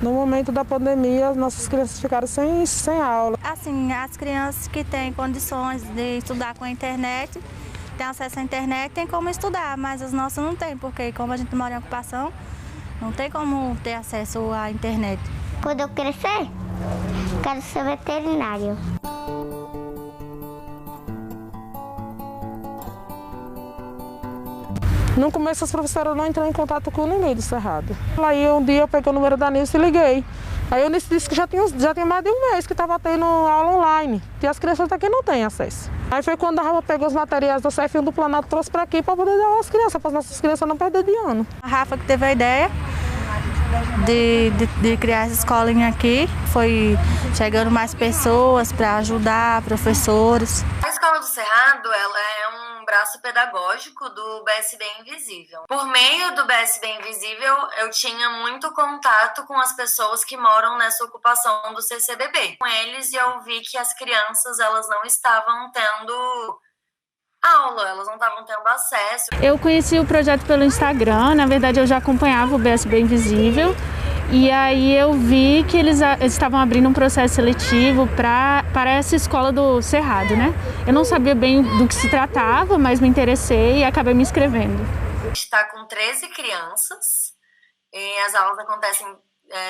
No momento da pandemia, as nossas crianças ficaram sem aula. Assim, as crianças que têm condições de estudar com a internet, têm acesso à internet, tem como estudar, mas as nossas não têm, porque como a gente mora em ocupação, não tem como ter acesso à internet. Quando eu crescer, quero ser veterinário. No começo, as professoras não entraram em contato com ninguém do Cerrado. Aí um dia eu peguei o número da Nilce e liguei. Aí eu disse que já tinha mais de um mês que estava tendo aula online, e as crianças daqui não têm acesso. Aí foi quando a Rafa pegou os materiais do CF1 do Planalto e trouxe para aqui para poder dar às crianças, para as nossas crianças não perderem de ano. A Rafa que teve a ideia de criar essa escolinha aqui, foi chegando mais pessoas para ajudar, professores. A Escola do Cerrado, ela é um braço pedagógico do BSB Invisível. Por meio do BSB Invisível, eu tinha muito contato com as pessoas que moram nessa ocupação do CCBB. Com eles, eu vi que as crianças, elas não estavam tendo aula, elas não estavam tendo acesso. Eu conheci o projeto pelo Instagram, na verdade eu já acompanhava o BSB Invisível, e aí eu vi que eles estavam abrindo um processo seletivo para essa escola do Cerrado, né? Eu não sabia bem do que se tratava, mas me interessei e acabei me inscrevendo. A gente está com 13 crianças, e as aulas acontecem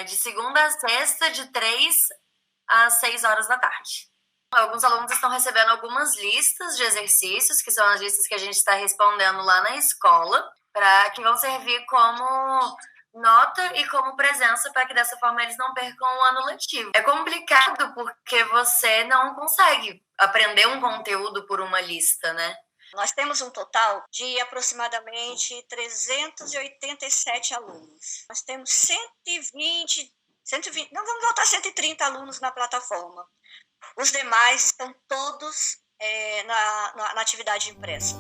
de segunda a sexta, de 3 às 6 horas da tarde. Alguns alunos estão recebendo algumas listas de exercícios, que são as listas que a gente está respondendo lá na escola, que vão servir como nota e como presença para que dessa forma eles não percam o ano letivo. É complicado porque você não consegue aprender um conteúdo por uma lista, né? Nós temos um total de aproximadamente 387 alunos. Nós temos 120, não vamos botar 130 alunos na plataforma. Os demais estão todos na atividade impressa.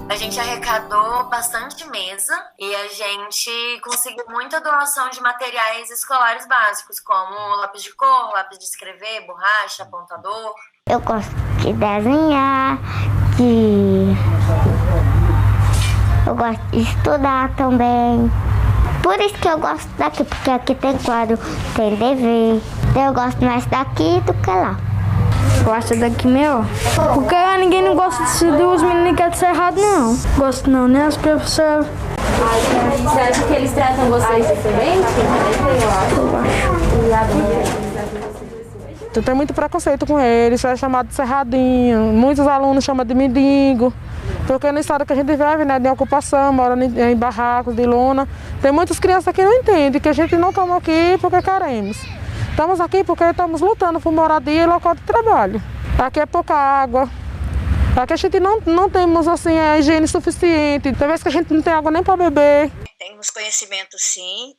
A gente arrecadou bastante mesa e a gente conseguiu muita doação de materiais escolares básicos, como lápis de cor, lápis de escrever, borracha, apontador. Eu gosto de desenhar, eu gosto de estudar também. Por isso que eu gosto daqui, porque aqui tem quadro, tem dever. Então eu gosto mais daqui do que lá. Gosto daqui melhor. Porque ninguém não gosta dos meninos que é do Cerrado, não. Gosto não, né? As professoras. Você acha que eles tratam vocês diferente? Eu acho. Tu tem muito preconceito com eles, é chamado de cerradinho, muitos alunos chamam de mendigo, porque no estado que a gente vive, né, de ocupação, mora em barracos de lona, tem muitas crianças que não entendem que a gente não estamos aqui porque queremos. Estamos aqui porque estamos lutando por moradia e local de trabalho. Aqui é pouca água, aqui a gente não temos assim, a higiene suficiente, tem vezes que a gente não tem água nem para beber. Temos conhecimento sim,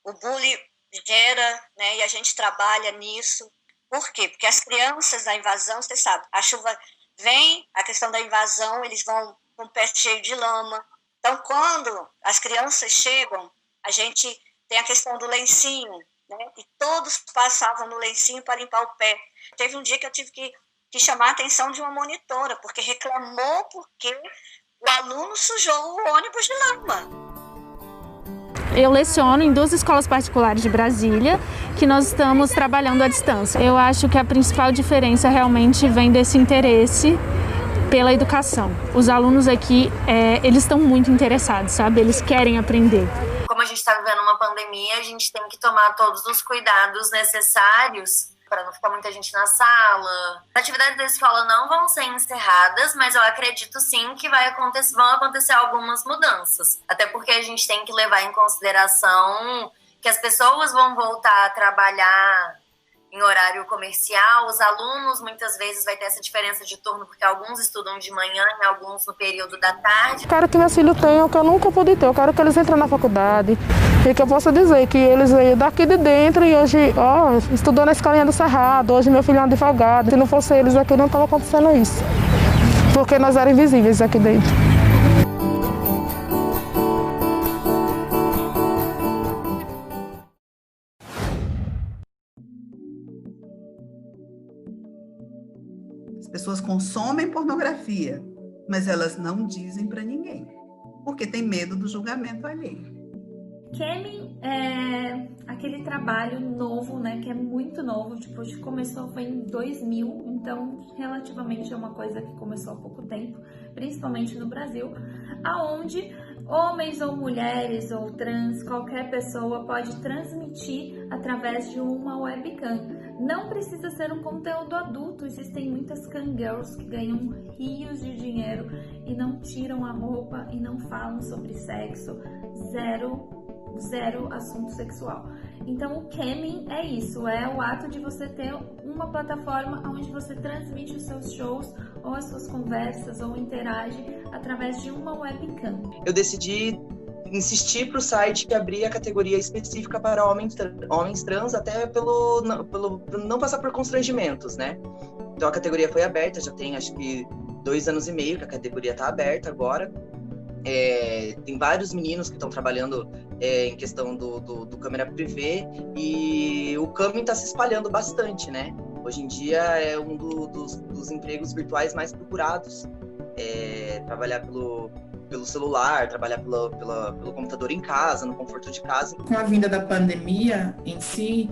o bullying gera, né, e a gente trabalha nisso. Por quê? Porque as crianças da invasão, você sabe, a chuva vem, a questão da invasão, eles vão com o pé cheio de lama. Então, quando as crianças chegam, a gente tem a questão do lencinho, né, e todos passavam no lencinho para limpar o pé. Teve um dia que eu tive que chamar a atenção de uma monitora, porque reclamou porque o aluno sujou o ônibus de lama. Eu leciono em 2 escolas particulares de Brasília, que nós estamos trabalhando à distância. Eu acho que a principal diferença realmente vem desse interesse pela educação. Os alunos aqui, eles estão muito interessados, sabe? Eles querem aprender. Como a gente está vivendo uma pandemia, a gente tem que tomar todos os cuidados necessários para não ficar muita gente na sala. As atividades da escola não vão ser encerradas, mas eu acredito sim que vão acontecer algumas mudanças. Até porque a gente tem que levar em consideração que as pessoas vão voltar a trabalhar em horário comercial, os alunos muitas vezes vai ter essa diferença de turno, porque alguns estudam de manhã e alguns no período da tarde. Eu quero que meus filhos tenham o que eu nunca pude ter, eu quero que eles entrem na faculdade e que eu possa dizer que eles veio daqui de dentro e hoje, estudou na escolinha do Cerrado, hoje meu filho é um advogado. Se não fosse eles aqui não estava acontecendo isso, porque nós éramos invisíveis aqui dentro. As pessoas consomem pornografia, mas elas não dizem para ninguém, porque tem medo do julgamento alheio. Camming é aquele trabalho novo, né, que é muito novo, tipo, começou foi em 2000, então relativamente é uma coisa que começou há pouco tempo, principalmente no Brasil, aonde homens ou mulheres ou trans, qualquer pessoa pode transmitir através de uma webcam. Não precisa ser um conteúdo adulto, existem muitas camgirls que ganham rios de dinheiro e não tiram a roupa e não falam sobre sexo, zero assunto sexual. Então o camming é isso, é o ato de você ter uma plataforma onde você transmite os seus shows ou as suas conversas ou interage através de uma webcam. Eu decidi insistir para o site abrir a categoria específica para homens trans, até pelo não passar por constrangimentos, né? Então a categoria foi aberta, já tem acho que 2 anos e meio que a categoria está aberta agora. Tem vários meninos que estão trabalhando em questão do câmera privê, e o camming está se espalhando bastante, né? Hoje em dia é um dos empregos virtuais mais procurados. Trabalhar pelo celular, trabalhar pelo computador em casa, no conforto de casa. Com a vinda da pandemia em si,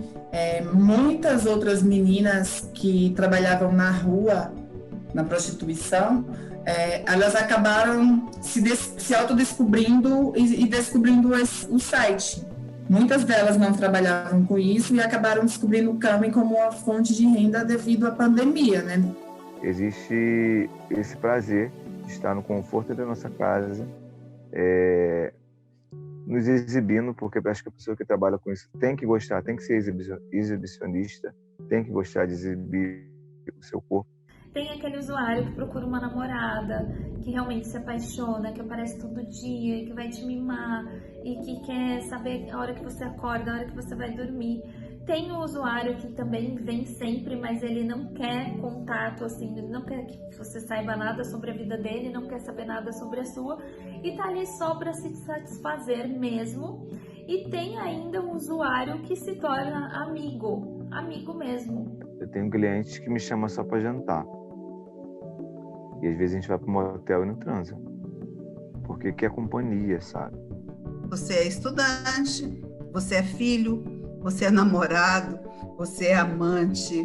muitas outras meninas que trabalhavam na rua, na prostituição, elas acabaram se autodescobrindo e descobrindo o site. Muitas delas não trabalhavam com isso e acabaram descobrindo o camming como uma fonte de renda devido à pandemia, né? Existe esse prazer de estar no conforto da nossa casa, nos exibindo, porque eu acho que a pessoa que trabalha com isso tem que gostar, tem que ser exibicionista, tem que gostar de exibir o seu corpo. Tem aquele usuário que procura uma namorada, que realmente se apaixona, que aparece todo dia, que vai te mimar e que quer saber a hora que você acorda, a hora que você vai dormir. Tem o usuário que também vem sempre, mas ele não quer contato, assim, ele não quer que você saiba nada sobre a vida dele, não quer saber nada sobre a sua, e tá ali só para se satisfazer mesmo. E tem ainda um usuário que se torna amigo mesmo. Eu tenho clientes que me chamam só para jantar. E às vezes a gente vai para um motel e não transa. Porque quer companhia, sabe? Você é estudante, você é filho, você é namorado, você é amante,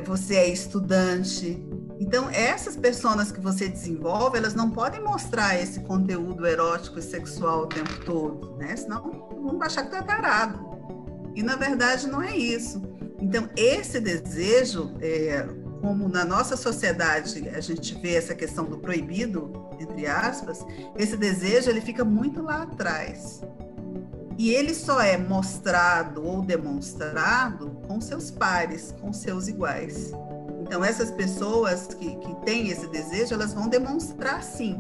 você é estudante. Então, essas pessoas que você desenvolve, elas não podem mostrar esse conteúdo erótico e sexual o tempo todo, né? Senão, vão achar que tu é tarado. E, na verdade, não é isso. Então, esse desejo, como na nossa sociedade a gente vê essa questão do proibido, entre aspas, esse desejo ele fica muito lá atrás. E ele só é mostrado ou demonstrado com seus pares, com seus iguais. Então, essas pessoas que têm esse desejo, elas vão demonstrar sim,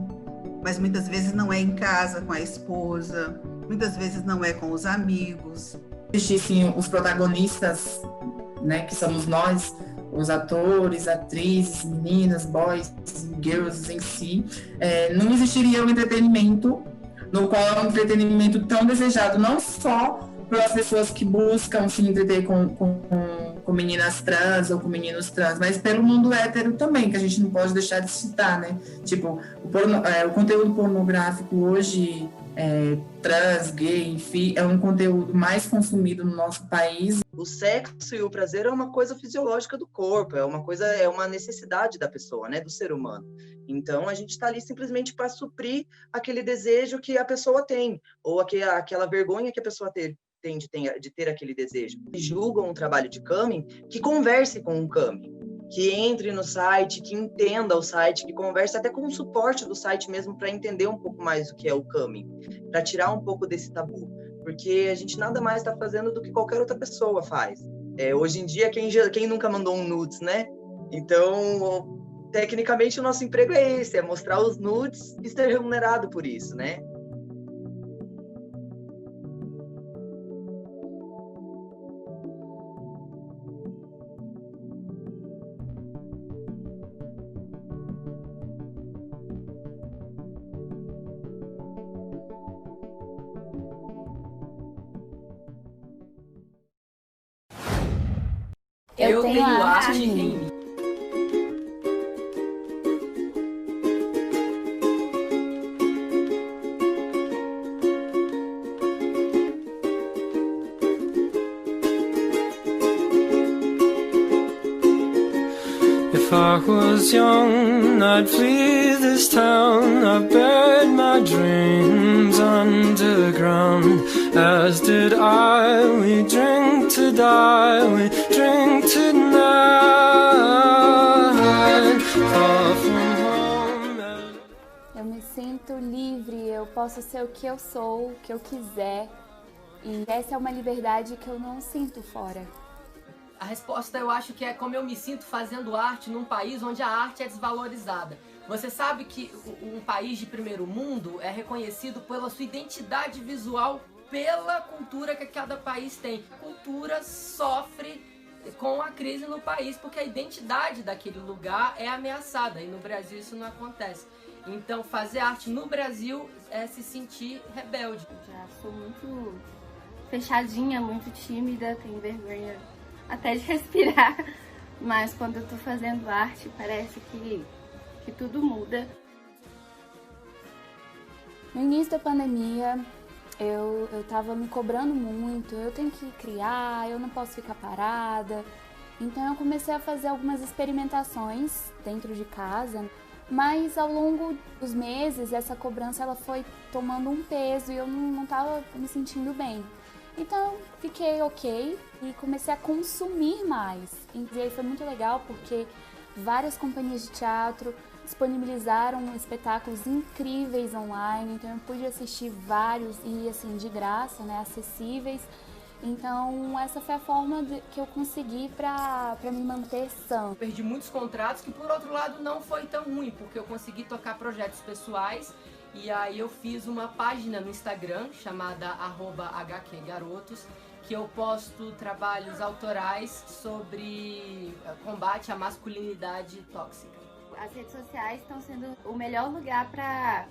mas muitas vezes não é em casa com a esposa, muitas vezes não é com os amigos. Existissem os protagonistas, né, que somos nós, os atores, atrizes, meninas, boys, girls em si, não existiria o entretenimento, no qual é um entretenimento tão desejado, não só pelas pessoas que buscam se entreter com meninas trans ou com meninos trans, mas pelo mundo hétero também, que a gente não pode deixar de citar, né? Tipo, o conteúdo pornográfico hoje, trans, gay, enfim, é um conteúdo mais consumido no nosso país. O sexo e o prazer é uma coisa fisiológica do corpo, é uma necessidade da pessoa, né, do ser humano. Então, a gente está ali simplesmente para suprir aquele desejo que a pessoa tem, ou aquela vergonha que a pessoa tem de ter aquele desejo. Julgam um trabalho de camming que converse com um camming, que entre no site, que entenda o site, que converse até com o suporte do site mesmo para entender um pouco mais o que é o camming, para tirar um pouco desse tabu, porque a gente nada mais está fazendo do que qualquer outra pessoa faz. Hoje em dia, quem nunca mandou um nudes, né? Então, tecnicamente, o nosso emprego é esse, é mostrar os nudes e ser remunerado por isso, né? Eu tenho arte em mim. was young, I'd flee this town. I buried my dreams underground, as did I. We drink to die, we drink tonight. Far from home. Eu me sinto livre, eu posso ser o que eu sou, o que eu quiser. E essa é uma liberdade que eu não sinto fora. A resposta eu acho que é como eu me sinto fazendo arte num país onde a arte é desvalorizada. Você sabe que um país de primeiro mundo é reconhecido pela sua identidade visual, pela cultura que cada país tem. A cultura sofre com a crise no país porque a identidade daquele lugar é ameaçada, e no Brasil isso não acontece. Então fazer arte no Brasil é se sentir rebelde. Já sou muito fechadinha, muito tímida, tenho vergonha até de respirar, mas quando eu tô fazendo arte parece que tudo muda. No início da pandemia eu tava me cobrando muito, eu tenho que criar, eu não posso ficar parada. Então eu comecei a fazer algumas experimentações dentro de casa, mas ao longo dos meses essa cobrança ela foi tomando um peso e eu não tava me sentindo bem. Então fiquei ok e comecei a consumir mais. E aí foi muito legal porque várias companhias de teatro disponibilizaram espetáculos incríveis online, então eu pude assistir vários e assim de graça, né, acessíveis. Então essa foi a forma que eu consegui para me manter sã. Perdi muitos contratos que por outro lado não foi tão ruim, porque eu consegui tocar projetos pessoais. E aí eu fiz uma página no Instagram chamada @hqgarotos, que eu posto trabalhos autorais sobre combate à masculinidade tóxica. As redes sociais estão sendo o melhor lugar para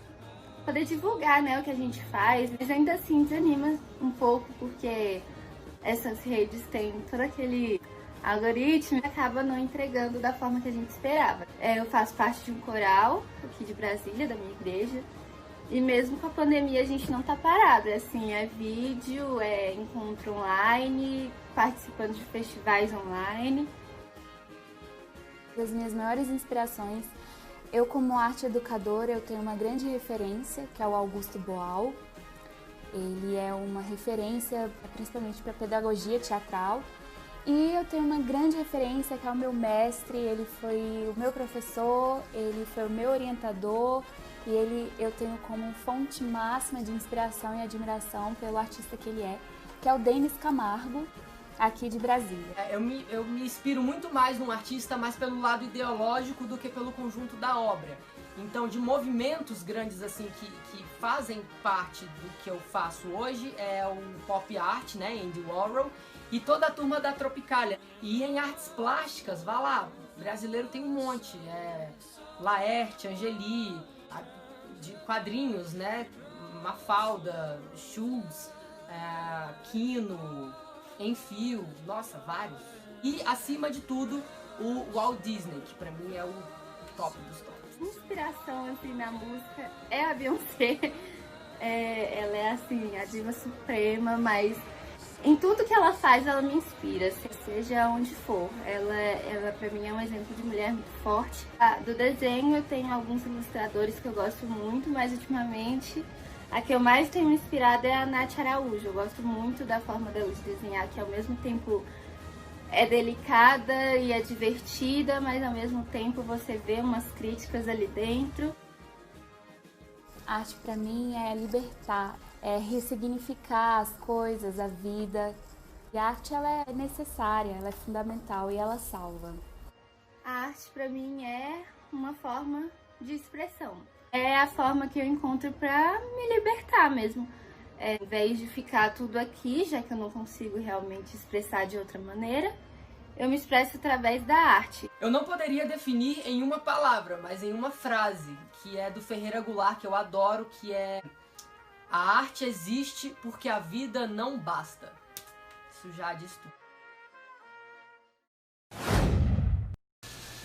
poder divulgar, né, o que a gente faz, mas ainda assim desanima um pouco porque essas redes têm todo aquele algoritmo e acaba não entregando da forma que a gente esperava. Eu faço parte de um coral aqui de Brasília, da minha igreja. E mesmo com a pandemia a gente não tá parado, assim, é vídeo, é encontro online, participando de festivais online. Das minhas maiores inspirações, eu como arte educadora, eu tenho uma grande referência, que é o Augusto Boal. Ele é uma referência principalmente para pedagogia teatral. E eu tenho uma grande referência, que é o meu mestre, ele foi o meu professor, ele foi o meu orientador, e eu tenho como fonte máxima de inspiração e admiração pelo artista que ele é, que é o Denis Camargo, aqui de Brasília. Eu me inspiro muito mais num artista mais pelo lado ideológico do que pelo conjunto da obra. Então, de movimentos grandes assim que fazem parte do que eu faço hoje é o pop art, né, Andy Warhol, e toda a turma da Tropicália. E em artes plásticas, vá lá, brasileiro tem um monte, Laerte, Angeli, de quadrinhos, né, Mafalda, Schultz, Kino, Enfio, nossa, vários. E, acima de tudo, o Walt Disney, que pra mim é o top dos tops. Inspiração, assim, na música é a Beyoncé. Ela é, assim, a diva suprema, mas em tudo que ela faz, ela me inspira, seja onde for. Ela pra mim, é um exemplo de mulher muito forte. Do desenho, eu tenho alguns ilustradores que eu gosto muito, mas ultimamente a que eu mais tenho inspirado é a Nath Araújo. Eu gosto muito da forma dela de desenhar, que ao mesmo tempo é delicada e é divertida, mas ao mesmo tempo você vê umas críticas ali dentro. A arte pra mim é libertar, é ressignificar as coisas, a vida. E a arte ela é necessária, ela é fundamental e ela salva. A arte pra mim é uma forma de expressão. É a forma que eu encontro pra me libertar mesmo. Ao invés de ficar tudo aqui, já que eu não consigo realmente expressar de outra maneira, eu me expresso através da arte. Eu não poderia definir em uma palavra, mas em uma frase, que é do Ferreira Goulart, que eu adoro, que é: a arte existe porque a vida não basta. Isso já diz tudo.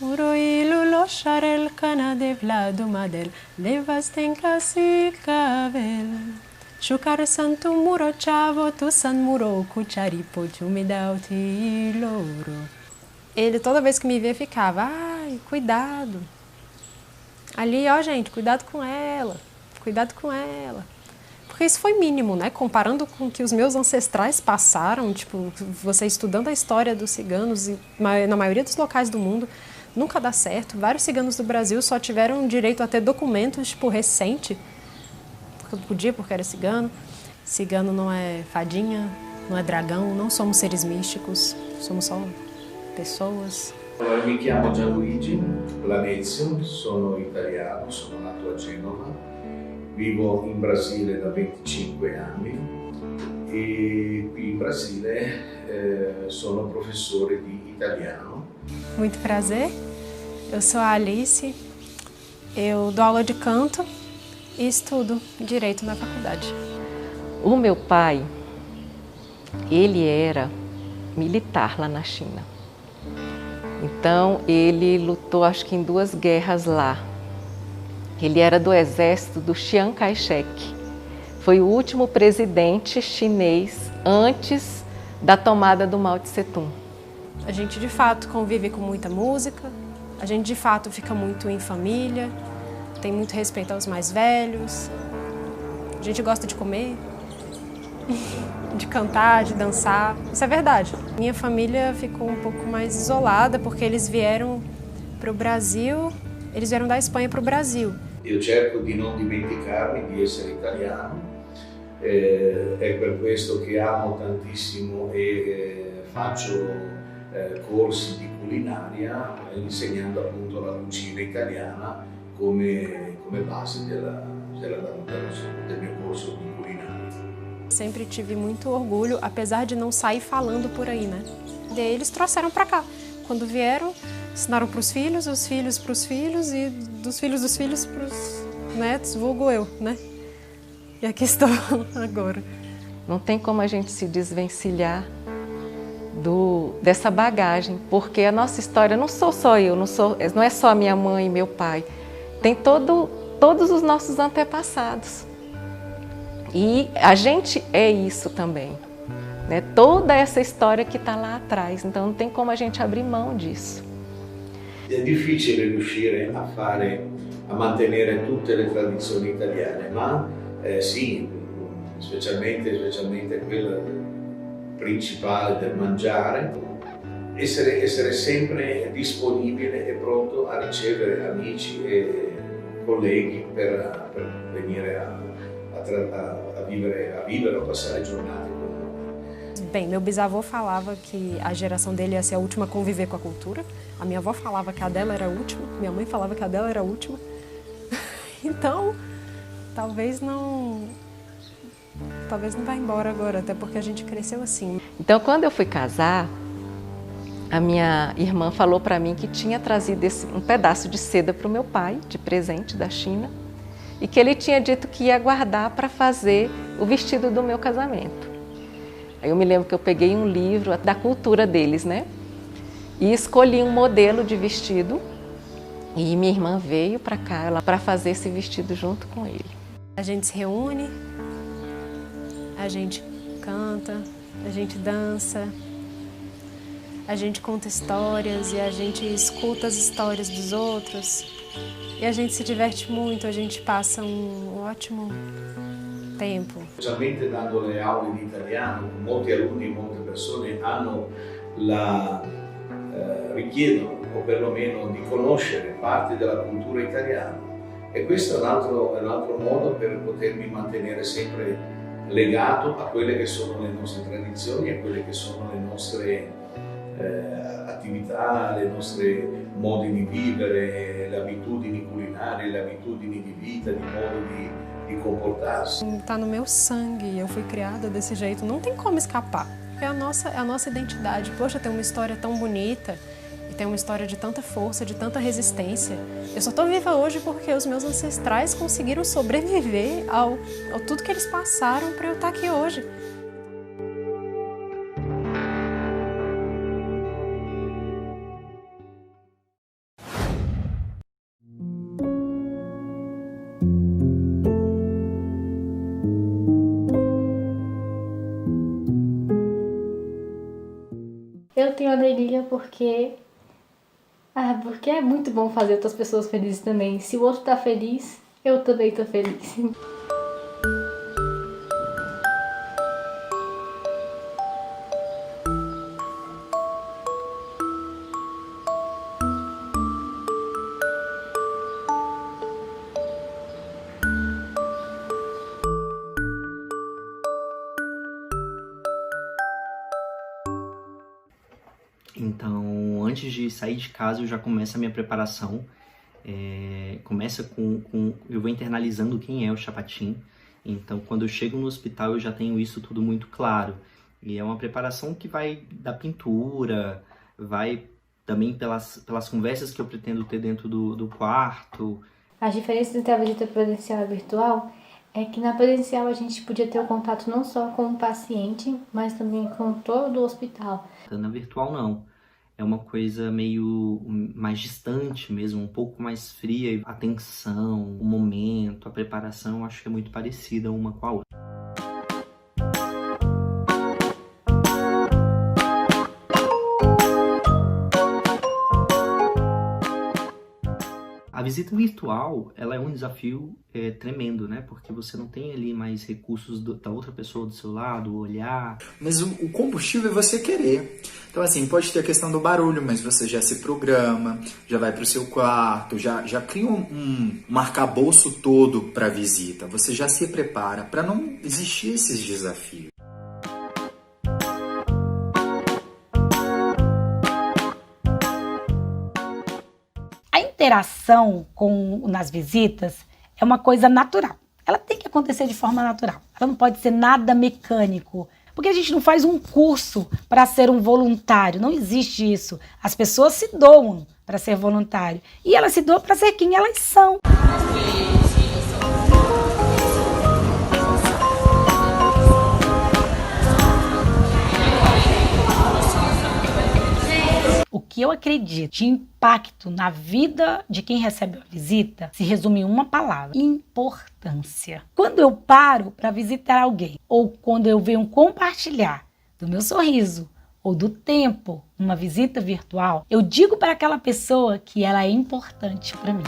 Uroilu lo sharel kana de vladu madel, levas tenka si kavel. Shukar santu muro chavo, tu san muro kucharipo chumidauti loro. ele toda vez que me via ficava, ai, cuidado. Ali, ó, gente, cuidado com ela, cuidado com ela. Porque isso foi mínimo, né? Comparando com o que os meus ancestrais passaram, tipo, você estudando a história dos ciganos, na maioria dos locais do mundo, nunca dá certo. Vários ciganos do Brasil só tiveram direito a ter documentos, tipo, recente, porque não podia, porque era cigano. Cigano não é fadinha, não é dragão, não somos seres místicos, somos só pessoas. Allora, mi chiamo Gianluigi Planezio, sono italiano, sono nato a Genova, vivo in Brasile da 25 anni e qui in Brasile sono professore di italiano. Muito prazer, eu sou a Alice, eu dou aula de canto e estudo Direito na faculdade. O meu pai, ele era militar lá na China. Então, ele lutou, acho que em 2 guerras lá. Ele era do exército do Chiang Kai-shek. Foi o último presidente chinês antes da tomada do Mao Tse-tung. A gente, de fato, convive com muita música. A gente, de fato, fica muito em família. Tem muito respeito aos mais velhos. A gente gosta de comer, de cantar, de dançar. Isso é verdade. Minha família ficou um pouco mais isolada porque eles vieram para o Brasil, eles vieram da Espanha para o Brasil. Io cerco di non dimenticarmi di essere italiano, è per questo che amo tantissimo e faccio corsi di culinaria insegnando appunto la cucina italiana come base del mio corso di culinaria. Sempre tive muito orgulho, apesar de não sair falando por aí, né? Daí eles trouxeram para cá. Quando vieram, ensinaram para os filhos para os filhos e dos filhos para os netos, vulgo eu, né? E aqui estou agora. Não tem como a gente se desvencilhar dessa bagagem, porque a nossa história não sou só eu, não é só a minha mãe e meu pai. Tem todos os nossos antepassados. E a gente é isso também, né? Toda essa história que está lá atrás, então não tem como a gente abrir mão disso. È difficile riuscire a mantenere tutte le tradizioni italiane, ma sì, specialmente quella principale del mangiare, essere sempre disponibile e pronto a ricevere amici e colleghi per venire a vivere o passare giornate con noi. Bem, meu bisavô falava que a geração dele ia ser a última a conviver com a cultura. A minha avó falava que a dela era a última. Minha mãe falava que a dela era a última. Então, talvez não vá embora agora, até porque a gente cresceu assim. Então, quando eu fui casar, a minha irmã falou para mim que tinha trazido um pedaço de seda para o meu pai, de presente da China, e que ele tinha dito que ia guardar para fazer o vestido do meu casamento. Aí eu me lembro que eu peguei um livro da cultura deles, né? E escolhi um modelo de vestido e minha irmã veio para cá para fazer esse vestido junto com ele. A gente se reúne, a gente canta, a gente dança, a gente conta histórias e a gente escuta as histórias dos outros. E a gente se diverte muito, a gente passa um ótimo tempo. Specialmente dando le aule di italiano, molti alunni e molte persone richiedono o perlomeno di conoscere parte della cultura italiana e questo è un altro modo per potermi mantenere sempre legato a quelle che sono le nostre tradizioni, a quelle che sono le nostre attività, le nostre modi di vivere, le abitudini culinarie, le abitudini di vita, di modo di comportarsi. Tá no meu sangue, eu fui criada desse jeito, não tem como escapar. É a nossa identidade. Poxa, tem uma história tão bonita e tem uma história de tanta força, de tanta resistência. Eu só tô viva hoje porque os meus ancestrais conseguiram sobreviver ao tudo que eles passaram para eu estar aqui hoje. Eu tenho alegria porque Ah, porque é muito bom fazer outras pessoas felizes também. Se o outro tá feliz, eu também tô feliz. Então, antes de sair de casa, eu já começo a minha preparação. Começa eu vou internalizando quem é o Chapatin. Então, quando eu chego no hospital, eu já tenho isso tudo muito claro. E é uma preparação que vai da pintura, vai também pelas conversas que eu pretendo ter dentro do quarto. As diferenças entre a visita presencial e virtual é que na presencial a gente podia ter o contato não só com o paciente, mas também com todo o hospital. Na virtual, não. É uma coisa meio mais distante mesmo, um pouco mais fria. A atenção, o momento, a preparação, eu acho que é muito parecida uma com a outra. A visita virtual, ela é um desafio tremendo, né? Porque você não tem ali mais recursos da outra pessoa do seu lado, olhar. Mas o combustível é você querer. Então, assim, pode ter a questão do barulho, mas você já se programa, já vai para o seu quarto, já cria um arcabouço todo para a visita. Você já se prepara para não existir esses desafios. A interação nas visitas é uma coisa natural. Ela tem que acontecer de forma natural. Ela não pode ser nada mecânico. Porque a gente não faz um curso para ser um voluntário. Não existe isso. As pessoas se doam para ser voluntário. E elas se doam para ser quem elas são. O que eu acredito de impacto na vida de quem recebe a visita se resume em uma palavra: importância. Quando eu paro para visitar alguém, ou quando eu venho compartilhar do meu sorriso ou do tempo numa visita virtual, eu digo para aquela pessoa que ela é importante para mim.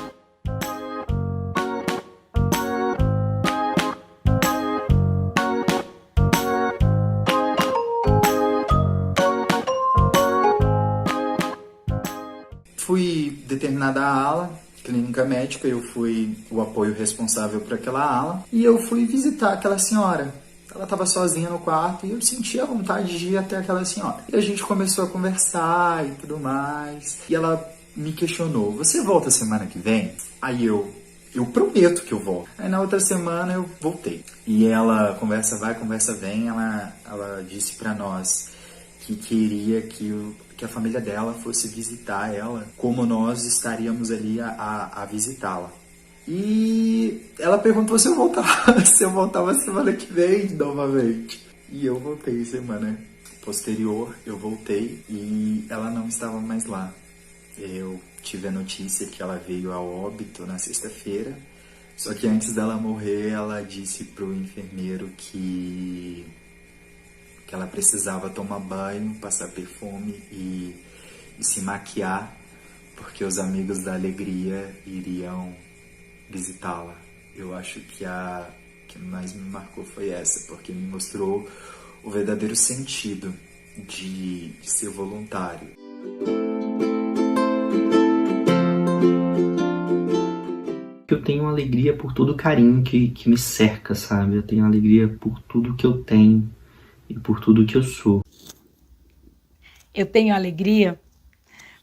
Fui determinada a ala, clínica médica, eu fui o apoio responsável por aquela ala e eu fui visitar aquela senhora. Ela estava sozinha no quarto e eu sentia a vontade de ir até aquela senhora. E a gente começou a conversar e tudo mais. E ela me questionou: você volta semana que vem? Aí eu prometo que eu volto. Aí na outra semana eu voltei. E ela, conversa vai, conversa vem, ela disse para nós que queria que a família dela fosse visitar ela, como nós estaríamos ali a visitá-la. E ela perguntou se eu voltava semana que vem novamente. E eu voltei semana posterior, eu voltei e ela não estava mais lá. Eu tive a notícia que ela veio a óbito na sexta-feira, só que antes dela morrer, ela disse pro enfermeiro que ela precisava tomar banho, passar perfume e se maquiar, porque os amigos da alegria iriam visitá-la. Eu acho que a que mais me marcou foi essa, porque me mostrou o verdadeiro sentido de ser voluntário. Eu tenho alegria por todo o carinho que me cerca, sabe? Eu tenho alegria por tudo que eu tenho e por tudo que eu sou. Eu tenho alegria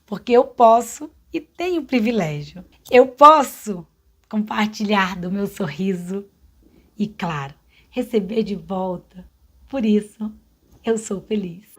porque eu posso e tenho privilégio. Eu posso compartilhar do meu sorriso e, claro, receber de volta. Por isso, eu sou feliz.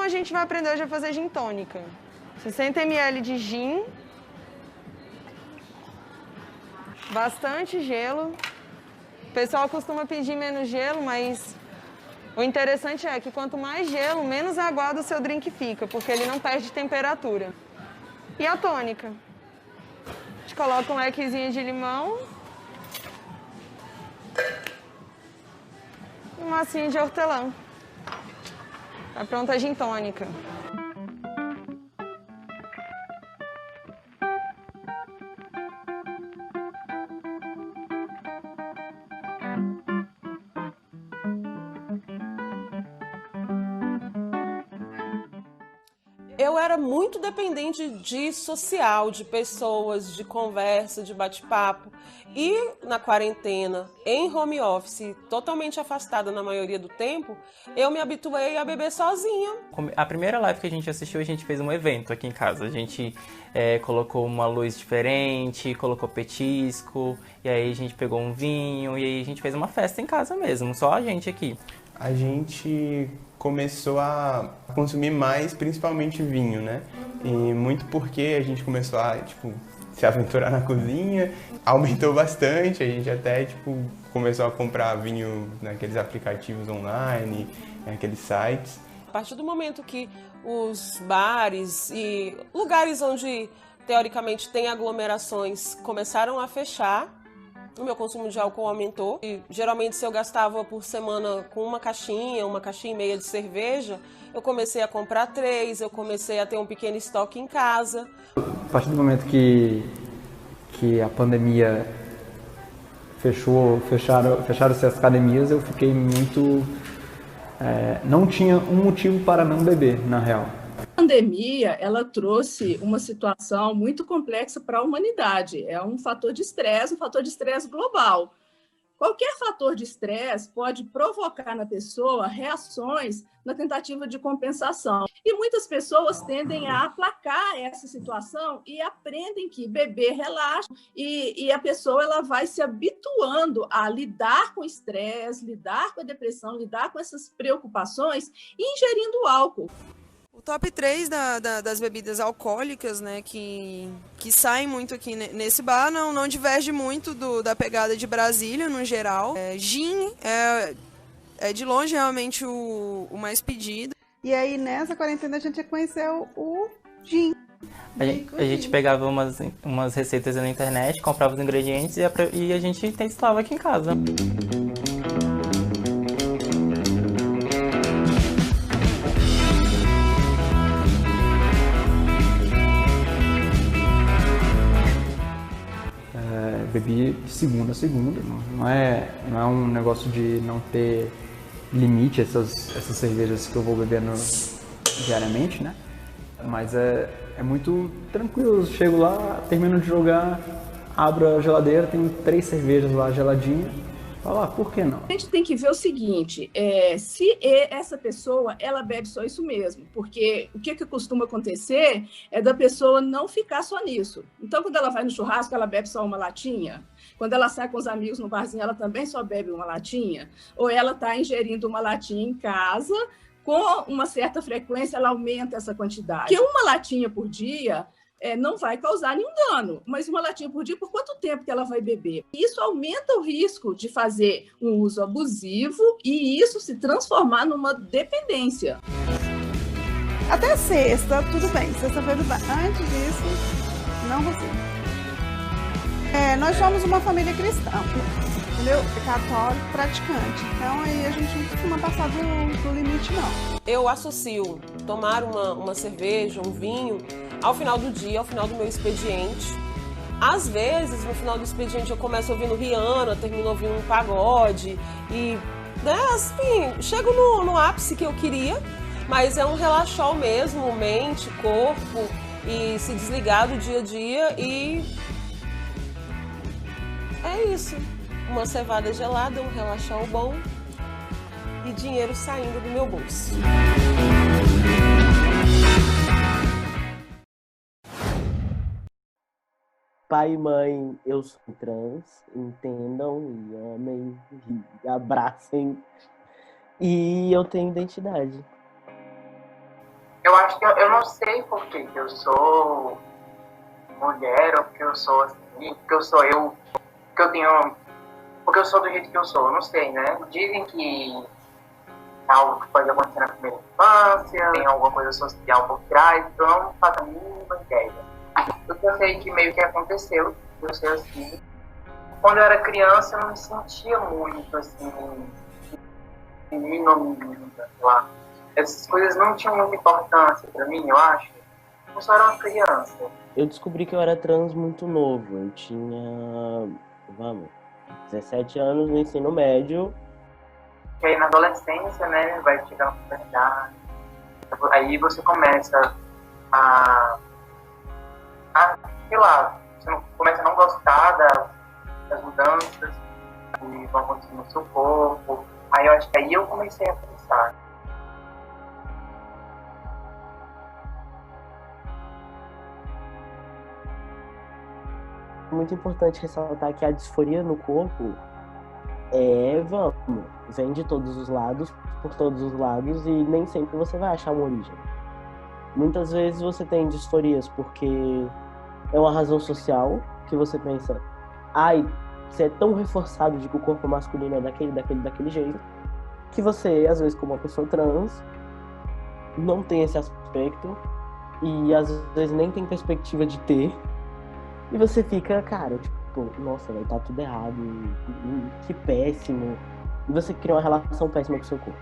a gente vai aprender hoje a fazer gin tônica. 60 ml de gin, bastante gelo. O pessoal costuma pedir menos gelo, mas o interessante é que quanto mais gelo, menos aguado o seu drink fica, porque ele não perde temperatura. E a tônica? A gente coloca um lequezinho de limão e uma massinha de hortelã. Tá pronta a gin tônica. Eu era muito dependente de social, de pessoas, de conversa, de bate-papo. E na quarentena, em home office, totalmente afastada na maioria do tempo, eu me habituei a beber sozinha. A primeira live que a gente assistiu, a gente fez um evento aqui em casa. A gente colocou uma luz diferente, colocou petisco, e aí a gente pegou um vinho, e aí a gente fez uma festa em casa mesmo, só a gente aqui. A gente começou a consumir mais, principalmente vinho, né? E muito porque a gente começou a, se aventurar na cozinha, aumentou bastante, a gente até, começou a comprar vinho naqueles aplicativos online, naqueles sites. A partir do momento que os bares e lugares onde, teoricamente, tem aglomerações começaram a fechar, o meu consumo de álcool aumentou. E, geralmente, se eu gastava por semana com uma caixinha e meia de cerveja, eu comecei a comprar 3, eu comecei a ter um pequeno estoque em casa. A partir do momento que a pandemia fecharam-se as academias, eu fiquei muito... não tinha um motivo para não beber, na real. A pandemia, ela trouxe uma situação muito complexa para a humanidade. É um fator de estresse global. Qualquer fator de estresse pode provocar na pessoa reações na tentativa de compensação. E muitas pessoas tendem a aplacar essa situação e aprendem que beber relaxa. E a pessoa ela vai se habituando a lidar com o estresse, lidar com a depressão, lidar com essas preocupações e ingerindo álcool. O top 3 das bebidas alcoólicas, né, que saem muito aqui nesse bar, não diverge muito da pegada de Brasília, no geral. Gin é de longe realmente o mais pedido. E aí, nessa quarentena, a gente conheceu o gin. A gente pegava umas receitas na internet, comprava os ingredientes e a gente testava aqui em casa. Bebi de segunda a segunda, não é um negócio de não ter limite essas cervejas que eu vou bebendo diariamente, né? Mas é muito tranquilo, eu chego lá, termino de jogar, abro a geladeira, tem 3 cervejas lá geladinhas, falo, por que não? A gente tem que ver o seguinte, se essa pessoa, ela bebe só isso mesmo, porque o que costuma acontecer é da pessoa não ficar só nisso. Então, quando ela vai no churrasco, ela bebe só uma latinha. Quando ela sai com os amigos no barzinho, ela também só bebe uma latinha. Ou ela está ingerindo uma latinha em casa, com uma certa frequência, ela aumenta essa quantidade. Porque uma latinha por dia não vai causar nenhum dano, mas uma latinha por dia, por quanto tempo que ela vai beber? Isso aumenta o risco de fazer um uso abusivo e isso se transformar numa dependência. Até sexta, tudo bem. Sexta-feira, antes disso, não você. Nós somos uma família cristã, entendeu? Católico, praticante. Então, aí a gente não costuma passar do limite, não. Eu associo tomar uma cerveja, um vinho, ao final do dia, ao final do meu expediente. Às vezes, no final do expediente, eu começo ouvindo Rihanna, termino ouvindo um pagode e, assim, chego no ápice que eu queria, mas é um relaxar mesmo, mente, corpo, e se desligar do dia a dia e é isso. Uma cevada gelada, um relaxar bom e dinheiro saindo do meu bolso. Pai e mãe, eu sou trans, entendam e amem e abracem. E eu tenho identidade. Eu acho que eu não sei por que eu sou mulher ou porque eu sou assim, porque eu sou eu, porque eu tenho, porque eu sou do jeito que eu sou, eu não sei, né? Dizem que é algo que pode acontecer na primeira infância, tem alguma coisa social por trás, então eu não faço a mínima ideia. Porque eu sei que meio que aconteceu, eu sei assim. Quando eu era criança eu não me sentia muito assim, menino ou menina, sei lá. Essas coisas não tinham muita importância pra mim, eu acho. Eu só era uma criança. Eu descobri que eu era trans muito novo. Eu tinha, 17 anos no ensino médio. E aí na adolescência, né, vai chegar na pubertade. Aí você começa sei lá, você começa a não gostar das mudanças que vão acontecer no seu corpo. Aí eu acho que aí eu comecei a pensar. É muito importante ressaltar que a disforia no corpo vem de todos os lados, por todos os lados, e nem sempre você vai achar uma origem. Muitas vezes você tem disforias porque é uma razão social que você pensa, você é tão reforçado de que o corpo masculino é daquele jeito, que você, às vezes, como uma pessoa trans, não tem esse aspecto e às vezes nem tem perspectiva de ter. E você fica, cara, tipo, nossa, vai tá tudo errado, que péssimo. E você cria uma relação péssima com o seu corpo.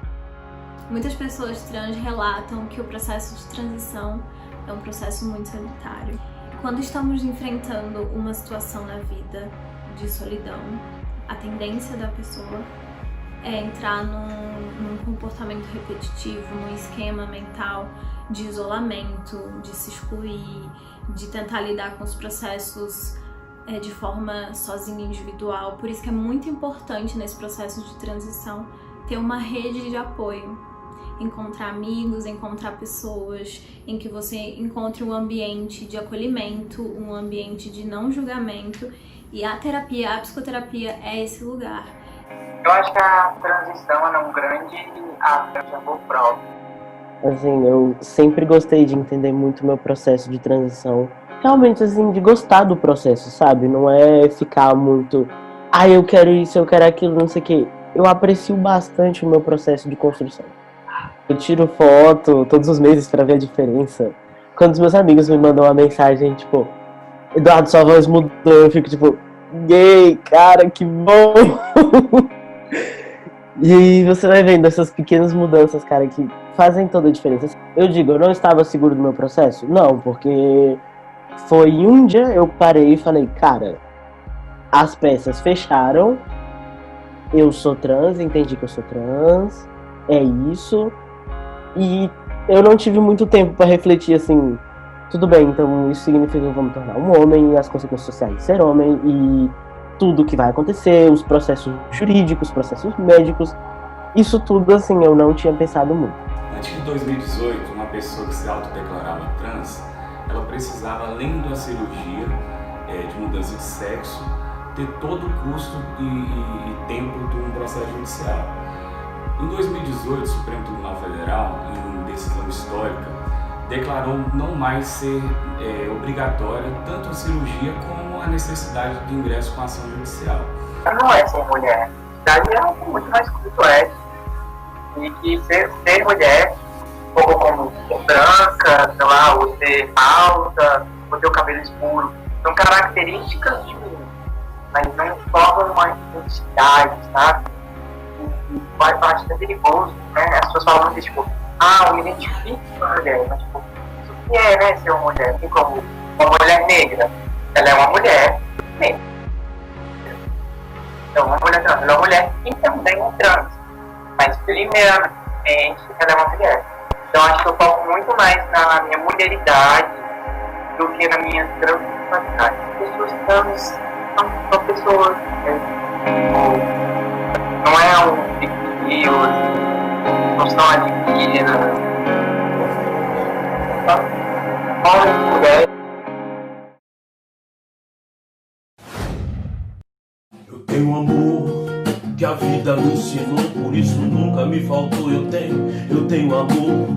Muitas pessoas trans relatam que o processo de transição é um processo muito solitário. Quando estamos enfrentando uma situação na vida de solidão, a tendência da pessoa é entrar num comportamento repetitivo, num esquema mental de isolamento, de se excluir, de tentar lidar com os processos de forma sozinha, individual. Por isso que é muito importante nesse processo de transição ter uma rede de apoio, encontrar amigos, encontrar pessoas em que você encontre um ambiente de acolhimento, um ambiente de não julgamento, e a terapia, a psicoterapia é esse lugar. Eu acho que a transição é um grande amor próprio. Assim, eu sempre gostei de entender muito o meu processo de transição. Realmente, assim, de gostar do processo, sabe? Não é ficar muito, eu quero isso, eu quero aquilo, não sei o quê. Eu aprecio bastante o meu processo de construção. Eu tiro foto todos os meses pra ver a diferença. Quando os meus amigos me mandam uma mensagem, tipo, Eduardo, sua voz mudou, eu fico tipo, gay, cara, que bom! E você vai vendo essas pequenas mudanças, cara, que fazem toda a diferença. Eu digo, eu não estava seguro do meu processo? Não, porque foi um dia eu parei e falei, cara, as peças fecharam, eu sou trans, entendi que eu sou trans, é isso, e eu não tive muito tempo para refletir assim, tudo bem, então isso significa que eu vou me tornar um homem, as consequências sociais de ser homem, e tudo que vai acontecer, os processos jurídicos, os processos médicos, isso tudo, assim, eu não tinha pensado muito. Antes de 2018, uma pessoa que se autodeclarava trans, ela precisava, além da cirurgia de mudança de sexo, ter todo o custo e tempo de um processo judicial. Em 2018, o Supremo Tribunal Federal, em decisão histórica, declarou não mais ser obrigatória tanto a cirurgia como a necessidade de ingresso com a ação judicial. Não é ser mulher, na verdade é algo muito mais complexo. E que ser mulher, ou como branca, sei lá, ou ser alta, ou ter o cabelo escuro, são características de mim, mas não formam uma identidade, sabe? E faz parte da perigoso, né? As pessoas falam muito tipo, eu me identifico com a mulher, mas tipo, isso que é, né, ser uma mulher? Assim como uma mulher negra, ela é uma mulher negra. Então, uma mulher trans, ela é uma mulher e também é trans. Mas primeiramente ela é uma mulher. Então acho que eu foco muito mais na minha mulheridade do que na minha transexualidade. As pessoas trans são pessoas, não é um fio, não são alienígenas. Homens e mulheres. Eu tenho um amor que a vida me ensinou, por isso nunca me faltou. Eu tenho amor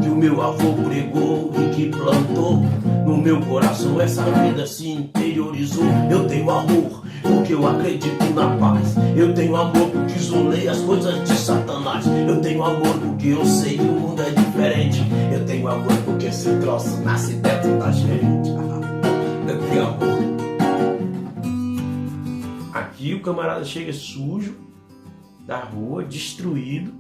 que o meu avô pregou e que plantou. No meu coração essa vida se interiorizou. Eu tenho amor porque eu acredito na paz. Eu tenho amor porque isolei as coisas de Satanás. Eu tenho amor porque eu sei que o mundo é diferente. Eu tenho amor porque esse troço nasce dentro da gente. Eu tenho amor. Aqui o camarada chega sujo da rua, destruído,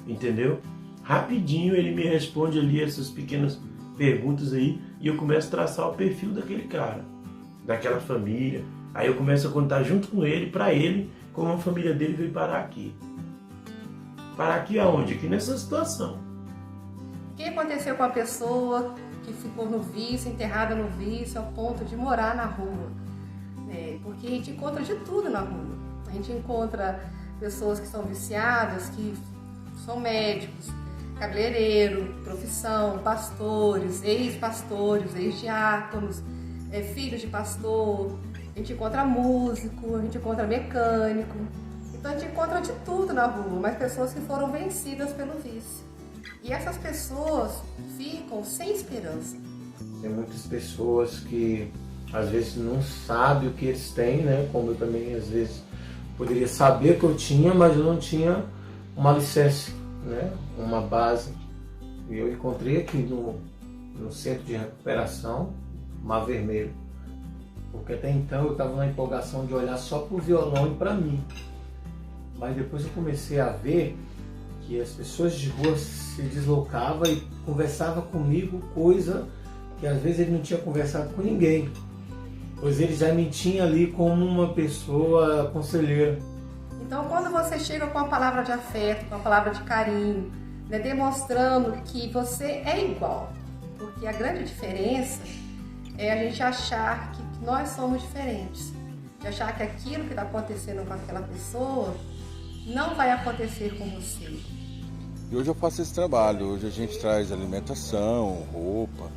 entendeu? Rapidinho ele me responde ali essas pequenas perguntas aí e eu começo a traçar o perfil daquele cara, daquela família. Aí eu começo a contar junto com ele, pra ele, como a família dele veio parar aqui. Parar aqui aonde? Aqui nessa situação. O que aconteceu com a pessoa que ficou no vício, enterrada no vício, ao ponto de morar na rua? Porque a gente encontra de tudo na rua. A gente encontra pessoas que são viciadas, que são médicos, cabeleireiro, profissão, pastores, ex-pastores, ex-diáconos, filhos de pastor. A gente encontra músico, a gente encontra mecânico. Então a gente encontra de tudo na rua, mas pessoas que foram vencidas pelo vício. E essas pessoas ficam sem esperança. Tem muitas pessoas que às vezes não sabem o que eles têm, né? Como eu também às vezes poderia saber que eu tinha, mas eu não tinha um alicerce, né? Uma base. E eu encontrei aqui no centro de recuperação Mar Vermelho. Porque até então eu estava na empolgação de olhar só para o violão e para mim. Mas depois eu comecei a ver que as pessoas de rua se deslocavam e conversavam comigo coisa que às vezes ele não tinha conversado com ninguém. Pois ele já me tinha ali como uma pessoa conselheira. Então quando você chega com a palavra de afeto, com a palavra de carinho, né, demonstrando que você é igual, porque a grande diferença é a gente achar que nós somos diferentes, de achar que aquilo que está acontecendo com aquela pessoa não vai acontecer com você. E hoje eu faço esse trabalho, hoje a gente traz alimentação, roupa,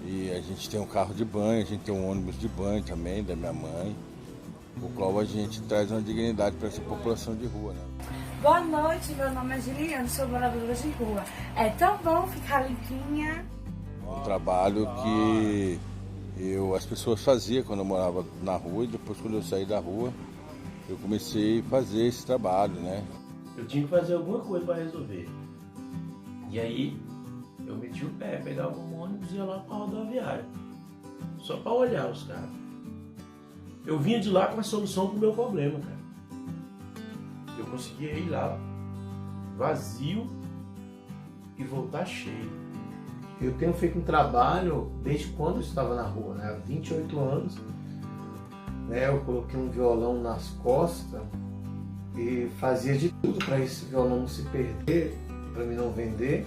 e a gente tem um carro de banho, a gente tem um ônibus de banho também, da minha mãe, o qual a gente traz uma dignidade para essa população de rua, né? Boa noite, meu nome é Juliana, sou moradora de rua. É tão bom ficar limpinha. Um trabalho que as pessoas faziam quando eu morava na rua, e depois quando eu saí da rua, eu comecei a fazer esse trabalho, né? Eu tinha que fazer alguma coisa para resolver. E aí eu meti o pé, pegava um ônibus e ia lá para a rodoviária. Só para olhar os caras. Eu vinha de lá com a solução para o meu problema, cara. Eu conseguia ir lá vazio e voltar cheio. Eu tenho feito um trabalho desde quando eu estava na rua, né? Há 28 anos. Né? Eu coloquei um violão nas costas e fazia de tudo para esse violão não se perder, para mim não vender,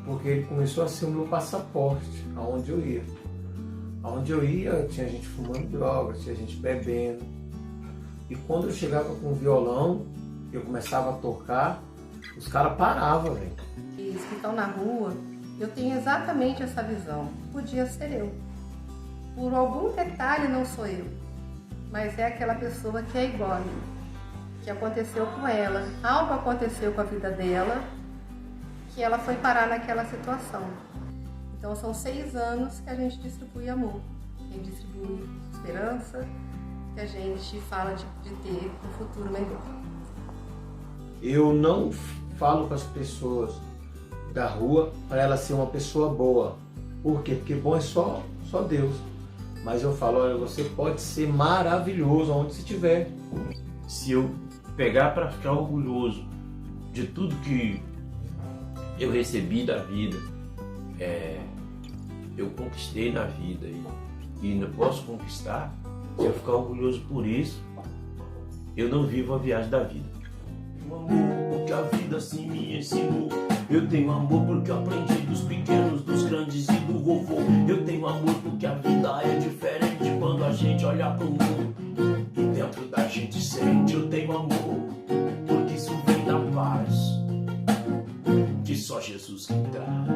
porque ele começou a ser o meu passaporte aonde eu ia. Aonde eu ia, tinha gente fumando droga, tinha gente bebendo. E quando eu chegava com o violão, eu começava a tocar, os caras paravam, velho. Eles que estão na rua, eu tenho exatamente essa visão. Podia ser eu. Por algum detalhe não sou eu, mas é aquela pessoa que é igual a mim, que aconteceu com ela, algo aconteceu com a vida dela, que ela foi parar naquela situação. Então são 6 anos que a gente distribui amor, que a gente distribui esperança, que a gente fala de ter um futuro melhor. Eu não falo com as pessoas da rua para ela ser uma pessoa boa. Por quê? Porque bom é só Deus. Mas eu falo, olha, você pode ser maravilhoso onde você estiver. Se eu pegar para ficar orgulhoso de tudo que eu recebi da vida, eu conquistei na vida e ainda posso conquistar, se eu ficar orgulhoso por isso, eu não vivo a viagem da vida. Eu tenho amor porque a vida assim me ensinou. Eu tenho amor porque aprendi dos pequenos, dos grandes e do vovô. Eu tenho amor porque a vida é diferente quando a gente olha pro mundo e dentro da gente sente. Eu tenho amor porque isso vem da paz que só Jesus que traz.